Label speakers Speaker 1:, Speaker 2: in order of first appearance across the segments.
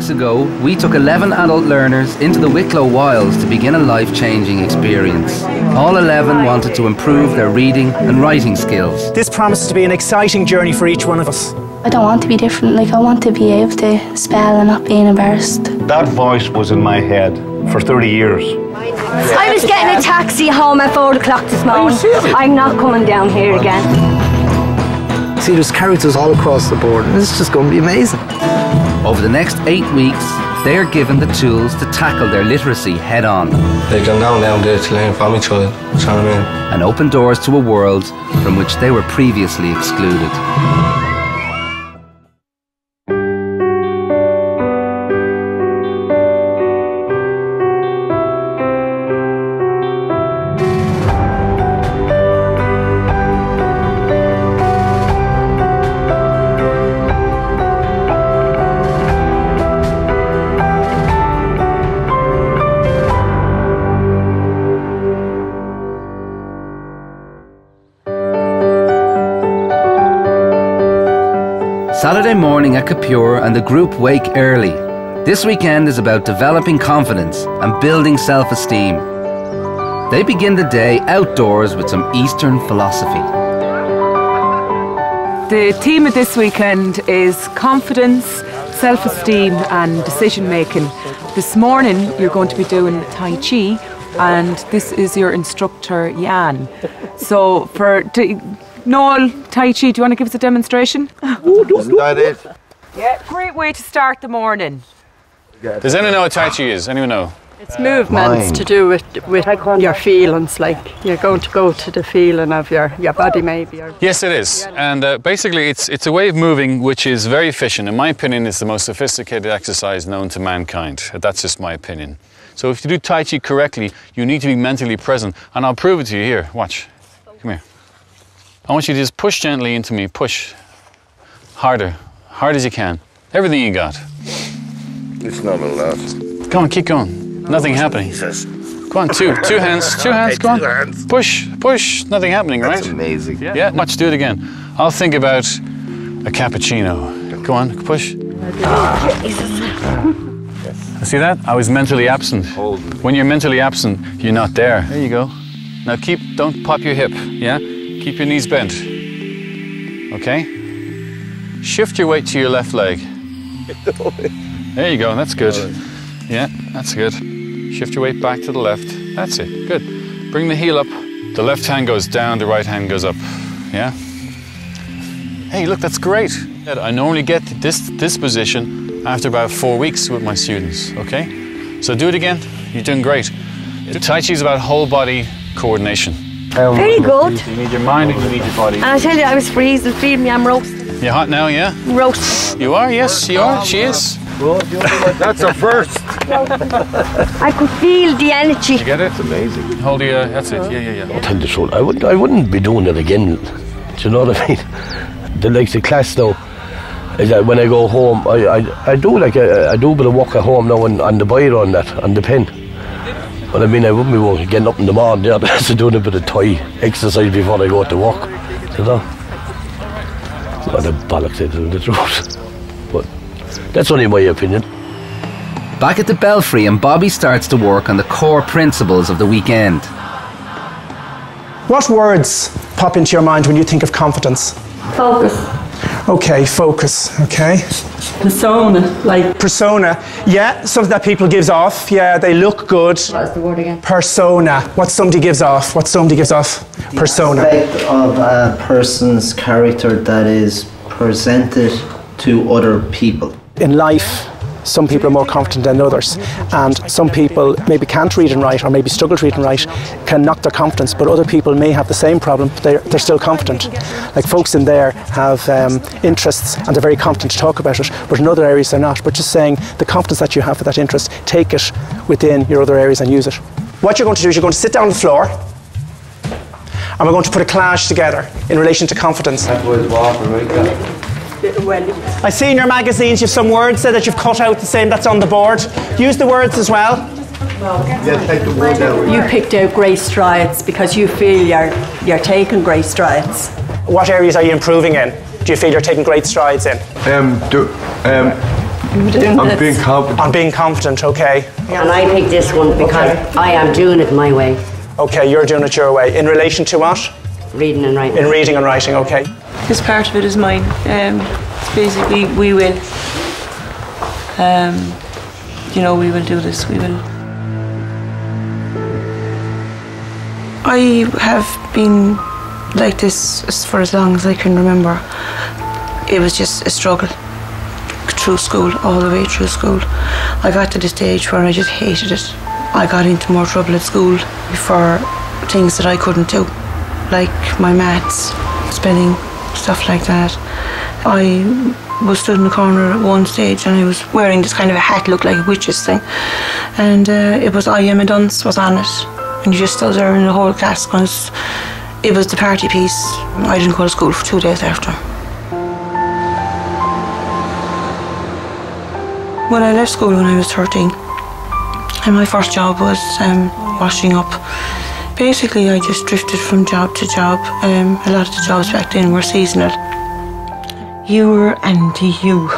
Speaker 1: weeks ago, we took 11 adult learners into the Wicklow Wilds to begin a life-changing experience. All 11 wanted to improve their reading and writing skills.
Speaker 2: This promises to be an exciting journey for each one of us.
Speaker 3: I don't want to be different, I want to be able to spell and not being embarrassed.
Speaker 4: That voice was in my head for 30 years.
Speaker 5: I was getting a taxi home at 4 o'clock this morning. I'm not coming down here again.
Speaker 6: See, there's characters all across the board, and it's just going to be amazing.
Speaker 1: Over the next 8 weeks, they are given the tools to tackle their literacy head-on.
Speaker 7: They've gone down there to learn from each other, you know what I mean?
Speaker 1: And open doors to a world from which they were previously excluded. Saturday morning at Capure and the group wake early. This weekend is about developing confidence and building self-esteem. They begin the day outdoors with some Eastern philosophy.
Speaker 8: The theme of this weekend is confidence, self-esteem and decision-making. This morning you're going to be doing Tai Chi and this is your instructor Jan. So for Noel, Tai Chi, do you want to give us a demonstration?
Speaker 4: Isn't that it?
Speaker 8: Yeah, great way to start the morning.
Speaker 9: Does anyone know what Tai Chi is? Anyone know?
Speaker 10: It's movements to do with your feelings, like you're going to go to the feeling of your body maybe.
Speaker 9: Yes, it is. And basically it's a way of moving which is very efficient. In my opinion, it's the most sophisticated exercise known to mankind. That's just my opinion. So if you do Tai Chi correctly, you need to be mentally present. And I'll prove it to you here. Watch. Come here. I want you to just push gently into me. Push. Harder. Hard as you can. Everything you got.
Speaker 4: It's not a lot.
Speaker 9: Come on, keep going. Nothing happening. Go on, two hands. Two hands, go on. Push, push. Nothing happening, right?
Speaker 4: That's amazing.
Speaker 9: Yeah, watch, do it again. I'll think about a cappuccino. Go on, push. See that? I was mentally absent. When you're mentally absent, you're not there. There you go. Now don't pop your hip, yeah? Keep your knees bent. Okay? Shift your weight to your left leg. There you go, that's good. Yeah, that's good. Shift your weight back to the left. That's it, good. Bring the heel up. The left hand goes down, the right hand goes up. Yeah? Hey, look, that's great. I normally get this position after about 4 weeks with my students, okay? So do it again. You're doing great. Tai Chi is about whole body coordination.
Speaker 5: Very good.
Speaker 9: You need your mind and you need your body.
Speaker 5: And I tell you, I was freezing, feeling me, I'm roasting.
Speaker 9: You're hot now, yeah?
Speaker 5: Roasting.
Speaker 9: You are, yes, you are. She is.
Speaker 4: That's a first.
Speaker 5: I could feel the energy.
Speaker 9: You get it?
Speaker 4: It's amazing.
Speaker 9: Hold your, that's it, yeah.
Speaker 11: I'll tell you the truth, I wouldn't be doing it again. Do you know what I mean? The class now, is that when I go home, I do a bit of work at home now on the biro and that, on the pen. But I mean, I wouldn't be getting up in the morning there to doing a bit of Thai exercise before I go to work. You know? What a bollocks to tell the truth. But that's only my opinion.
Speaker 1: Back at the Belfry, and Bobby starts to work on the core principles of the weekend.
Speaker 2: What words pop into your mind when you think of confidence?
Speaker 5: Focus.
Speaker 2: Okay, focus, okay.
Speaker 10: Persona, like...
Speaker 2: Persona, yeah, something that people gives off. Yeah, they look good.
Speaker 5: What's the word again?
Speaker 2: Persona, what somebody gives off. What somebody gives off. Persona.
Speaker 6: The aspect of a person's character that is presented to other people.
Speaker 2: In life, some people are more confident than others, and some people maybe can't read and write, or maybe struggle to read and write, can knock their confidence, but other people may have the same problem, but they're still confident. Like folks in there have interests and they're very confident to talk about it, but in other areas they're not. But just saying the confidence that you have for that interest, take it within your other areas and use it. What you're going to do is you're going to sit down on the floor and we're going to put a collage together in relation to confidence.
Speaker 6: That was water, right there.
Speaker 2: I see in your magazines you have some words there that you've cut out the same that's on the board. Use the words as well.
Speaker 4: Yeah, take the word out.
Speaker 10: You picked out great strides because you feel you're taking great strides.
Speaker 2: What areas are you improving in? Do you feel you're taking great strides in?
Speaker 4: I'm being confident.
Speaker 2: On being confident, okay.
Speaker 12: And I picked this one because I am doing it my way.
Speaker 2: Okay, you're doing it your way. In relation to what?
Speaker 12: Reading and writing.
Speaker 2: In reading and writing, okay.
Speaker 13: This part of it is mine. It's basically, we will. You know, we will do this, we will. I have been like this for as long as I can remember. It was just a struggle through school, all the way through school. I got to the stage where I just hated it. I got into more trouble at school for things that I couldn't do, like my maths, spelling, stuff like that. I was stood in the corner at one stage and I was wearing this kind of a hat, looked like a witch's thing. And it was I Am a Dunce was on it. And you just stood there in the whole class because it was the party piece. I didn't go to school for 2 days after. When I left school when I was 13, and my first job was washing up. Basically, I just drifted from job to job. A lot of the jobs back then were seasonal. You and you.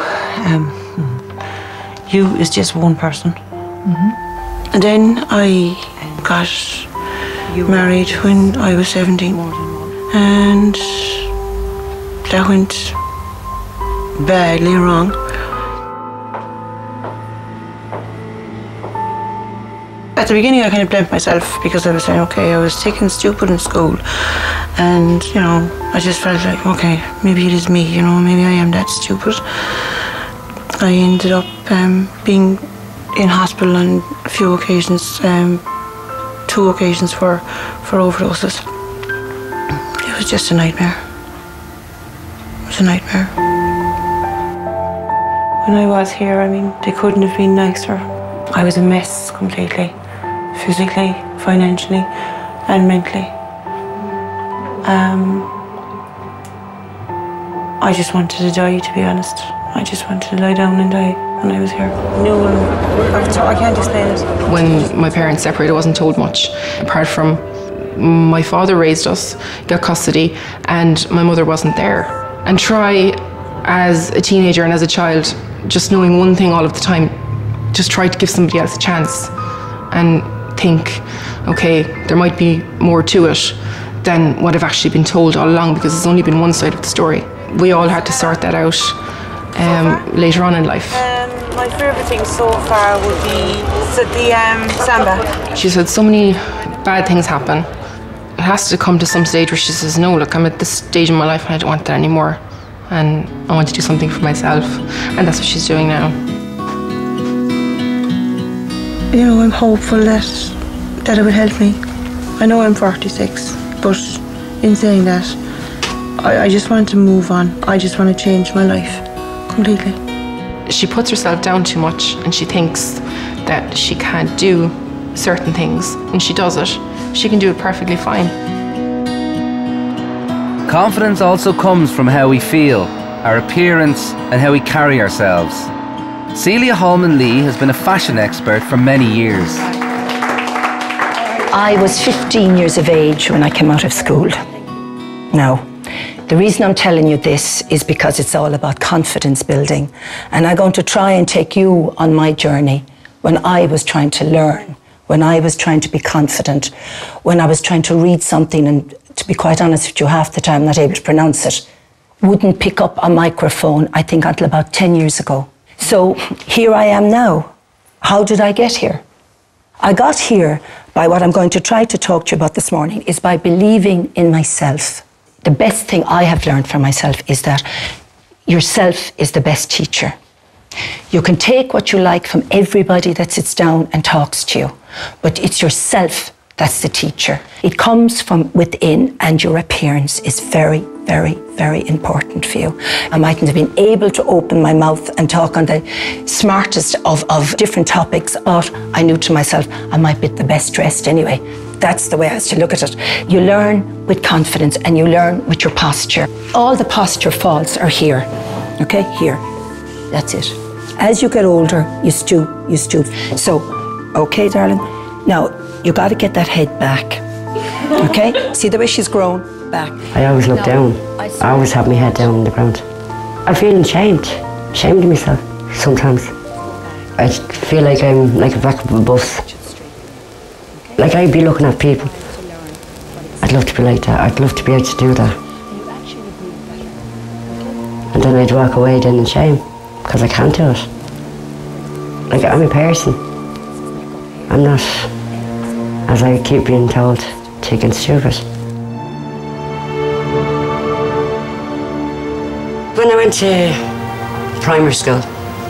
Speaker 13: You is just one person. And then I got married when I was 17. And that went badly wrong. At the beginning I kind of blamed myself because I was saying, okay, I was taking stupid in school and, you know, I just felt like, okay, maybe it is me, you know, maybe I am that stupid. I ended up being in hospital on a few occasions, 2 occasions for overdoses. It was just a nightmare. It was a nightmare. When I was here, I mean, they couldn't have been nicer. I was a mess completely. Physically, financially, and mentally. I just wanted to die, to be honest. I just wanted to lie down and die when I was here. No, I can't explain it.
Speaker 14: When my parents separated, I wasn't told much, apart from my father raised us, got custody, and my mother wasn't there. And try, as a teenager and as a child, just knowing one thing all of the time, just try to give somebody else a chance and think, okay, there might be more to it than what I've actually been told all along, because it's only been one side of the story. We all had to sort that out later on in life.
Speaker 13: My favourite thing so far would be the samba.
Speaker 14: She said so many bad things happen. It has to come to some stage where she says, no, look, I'm at this stage in my life and I don't want that anymore. And I want to do something for myself. And that's what she's doing now.
Speaker 13: You know, I'm hopeful that it would help me. I know I'm 46, but in saying that, I just want to move on. I just want to change my life completely.
Speaker 14: She puts herself down too much and she thinks that she can't do certain things. When she does it, she can do it perfectly fine.
Speaker 1: Confidence also comes from how we feel, our appearance and how we carry ourselves. Celia Holman-Lee has been a fashion expert for many years.
Speaker 15: I was 15 years of age when I came out of school. Now, the reason I'm telling you this is because it's all about confidence building. And I'm going to try and take you on my journey when I was trying to learn, when I was trying to be confident, when I was trying to read something and, to be quite honest with you, half the time not able to pronounce it. Wouldn't pick up a microphone, I think, until about 10 years ago. So here I am now. How did I get here? I got here by what I'm going to try to talk to you about this morning is by believing in myself. The best thing I have learned from myself is that yourself is the best teacher. You can take what you like from everybody that sits down and talks to you, but it's yourself that's the teacher. It comes from within, and your appearance is very, very, very important for you. I mightn't have been able to open my mouth and talk on the smartest of different topics, but I knew to myself I might be the best dressed anyway. That's the way I have to look at it. You learn with confidence and you learn with your posture. All the posture faults are here, okay? Here, that's it. As you get older, you stoop, you stoop. So, okay, darling, now you got to get that head back, okay? See the way she's grown? Back.
Speaker 12: I always look down. I always have my head down on the ground. I'm feeling ashamed of myself. sometimes. I feel like I'm like a back of a bus. Like I'd be looking at people. I'd love to be like that. I'd love to be able to do that. And then I'd walk away then in shame, because I can't do it. Like, I'm a person. I'm not, as I keep being told, chicken stupid. When I went to primary school,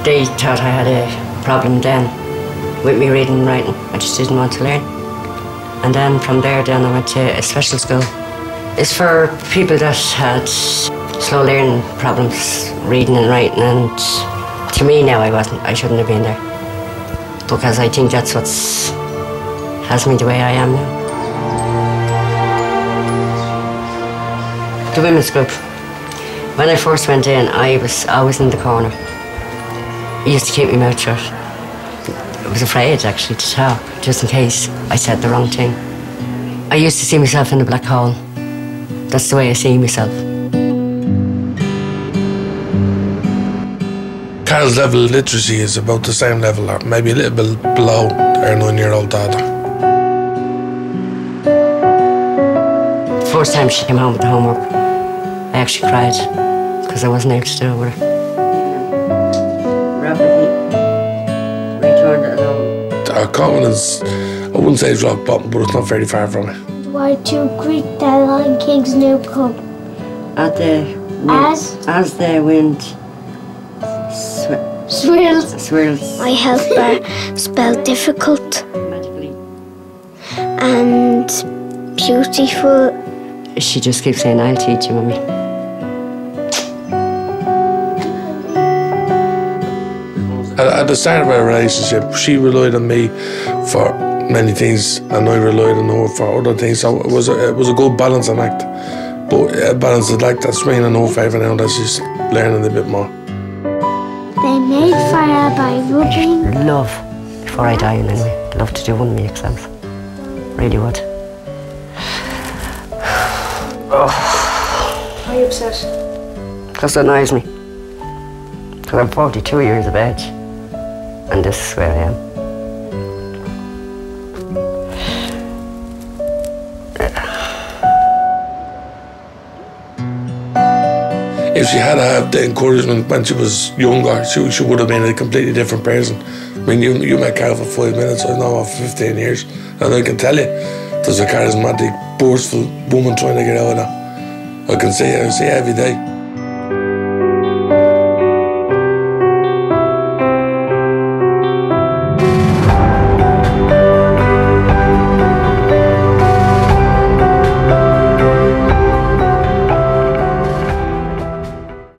Speaker 12: they thought I had a problem then with me reading and writing. I just didn't want to learn. And then from there, then I went to a special school. It's for people that had slow learning problems, reading and writing, and to me now I shouldn't have been there. Because I think that's what has me the way I am now. The women's group. When I first went in, I was always in the corner. It used to keep me mouth shut. I was afraid actually to talk, just in case I said the wrong thing. I used to see myself in a black hole. That's the way I see myself.
Speaker 16: Carol's level of literacy is about the same level, or maybe a little bit below her 9-year-old daughter.
Speaker 12: The first time she came home with the homework, I actually cried because I wasn't able to do it with her.
Speaker 16: Our confidence, I wouldn't say it's rock bottom, but it's not very far from it.
Speaker 17: Why to greet the Lion King's new pub?
Speaker 12: As the wind swirls.
Speaker 17: My helper spelled difficult and beautiful.
Speaker 12: She just keeps saying, I'll teach you, Mummy.
Speaker 16: At the start of our relationship, she relied on me for many things, and I relied on her for other things. So it was a good balancing act, but a balancing act that's swinging in her favour now that she's learning a bit more.
Speaker 17: They made fire by rubbing.
Speaker 12: Love, before I die in anyway, I'd love to do one of my exams. Really would.
Speaker 13: Why are you upset?
Speaker 12: Because it annoys me. Because I'm 42 years of age, and this is where I am.
Speaker 16: If she had had the encouragement when she was younger, she would have been a completely different person. I mean, you met Carol for 5 minutes, I know her for 15 years, and I can tell you, there's a charismatic, boastful woman trying to get out of that. I can see her every day.